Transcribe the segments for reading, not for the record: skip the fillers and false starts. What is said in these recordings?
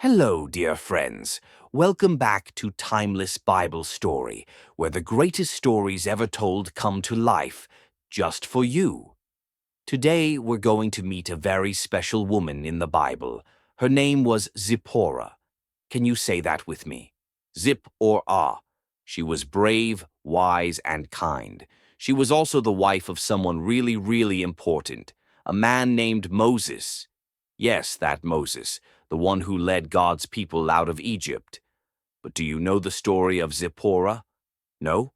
Hello, dear friends. Welcome back to Timeless Bible Story, where the greatest stories ever told come to life just for you. Today, we're going to meet a very special woman in the Bible. Her name was Zipporah. Can you say that with me? Zip or ah. She was brave, wise, and kind. She was also the wife of someone really, really important, a man named Moses. Yes, that Moses, the one who led God's people out of Egypt. But do you know the story of Zipporah? No?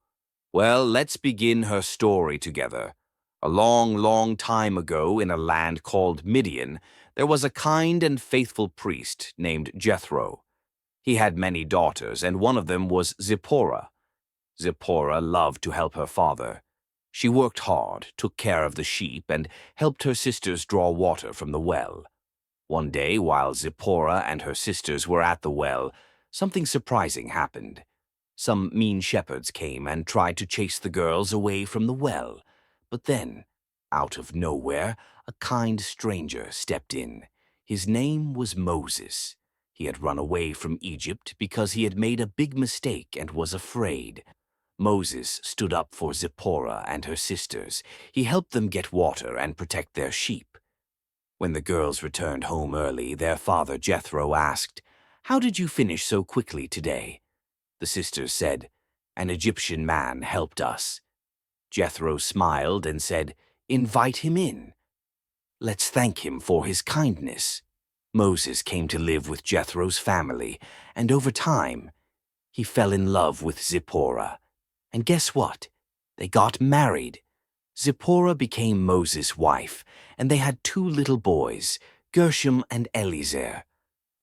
Well, let's begin her story together. A long, long time ago, in a land called Midian, there was a kind and faithful priest named Jethro. He had many daughters, and one of them was Zipporah. Zipporah loved to help her father. She worked hard, took care of the sheep, and helped her sisters draw water from the well. One day, while Zipporah and her sisters were at the well, something surprising happened. Some mean shepherds came and tried to chase the girls away from the well. But then, out of nowhere, a kind stranger stepped in. His name was Moses. He had run away from Egypt because he had made a big mistake and was afraid. Moses stood up for Zipporah and her sisters. He helped them get water and protect their sheep. When the girls returned home early, their father Jethro asked, "How did you finish so quickly today?" The sisters said, "An Egyptian man helped us." Jethro smiled and said, "Invite him in. Let's thank him for his kindness." Moses came to live with Jethro's family, and over time, he fell in love with Zipporah. And guess what? They got married. Zipporah became Moses' wife, and they had two little boys, Gershom and Eliezer.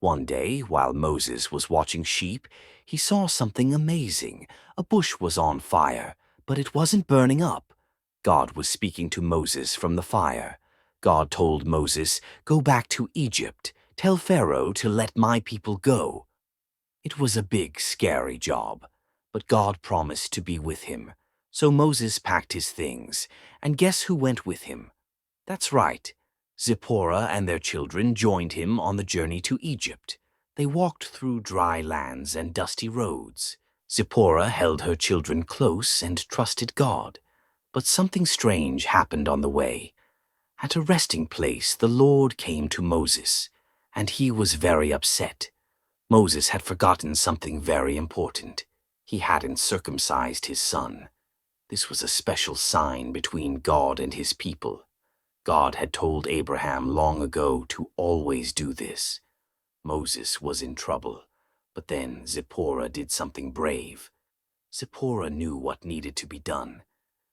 One day, while Moses was watching sheep, he saw something amazing. A bush was on fire, but it wasn't burning up. God was speaking to Moses from the fire. God told Moses, "Go back to Egypt. Tell Pharaoh to let my people go." It was a big, scary job, but God promised to be with him. So Moses packed his things, and guess who went with him? That's right. Zipporah and their children joined him on the journey to Egypt. They walked through dry lands and dusty roads. Zipporah held her children close and trusted God. But something strange happened on the way. At a resting place, the Lord came to Moses, and he was very upset. Moses had forgotten something very important. He hadn't circumcised his son. This was a special sign between God and his people. God had told Abraham long ago to always do this. Moses was in trouble, but then Zipporah did something brave. Zipporah knew what needed to be done.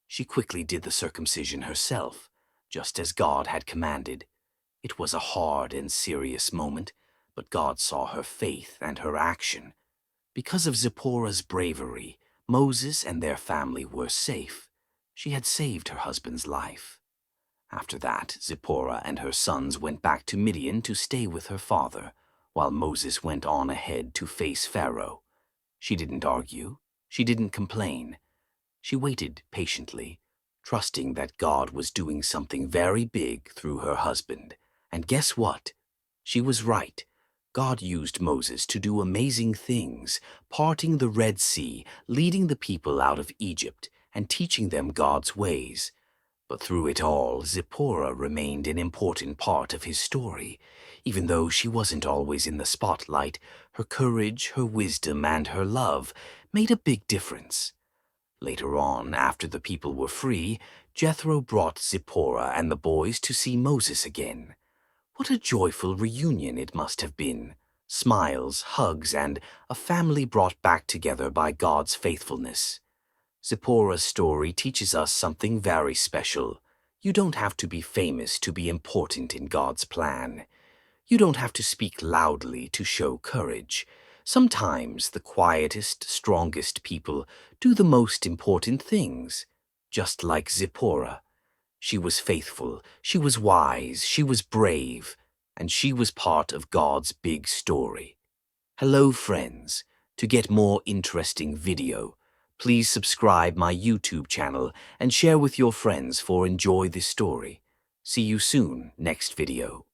She quickly did the circumcision herself, just as God had commanded. It was a hard and serious moment, but God saw her faith and her action. Because of Zipporah's bravery, Moses and their family were safe. She had saved her husband's life. After that, Zipporah and her sons went back to Midian to stay with her father, while Moses went on ahead to face Pharaoh. She didn't argue. She didn't complain. She waited patiently, trusting that God was doing something very big through her husband. And guess what? She was right. God used Moses to do amazing things, parting the Red Sea, leading the people out of Egypt, and teaching them God's ways. But through it all, Zipporah remained an important part of his story. Even though she wasn't always in the spotlight, her courage, her wisdom, and her love made a big difference. Later on, after the people were free, Jethro brought Zipporah and the boys to see Moses again. What a joyful reunion it must have been. Smiles, hugs, and a family brought back together by God's faithfulness. Zipporah's story teaches us something very special. You don't have to be famous to be important in God's plan. You don't have to speak loudly to show courage. Sometimes the quietest, strongest people do the most important things. Just like Zipporah. She was faithful, she was wise, she was brave, and she was part of God's big story. Hello, friends. To get more interesting video, please subscribe my YouTube channel and share with your friends for enjoy this story. See you soon, next video.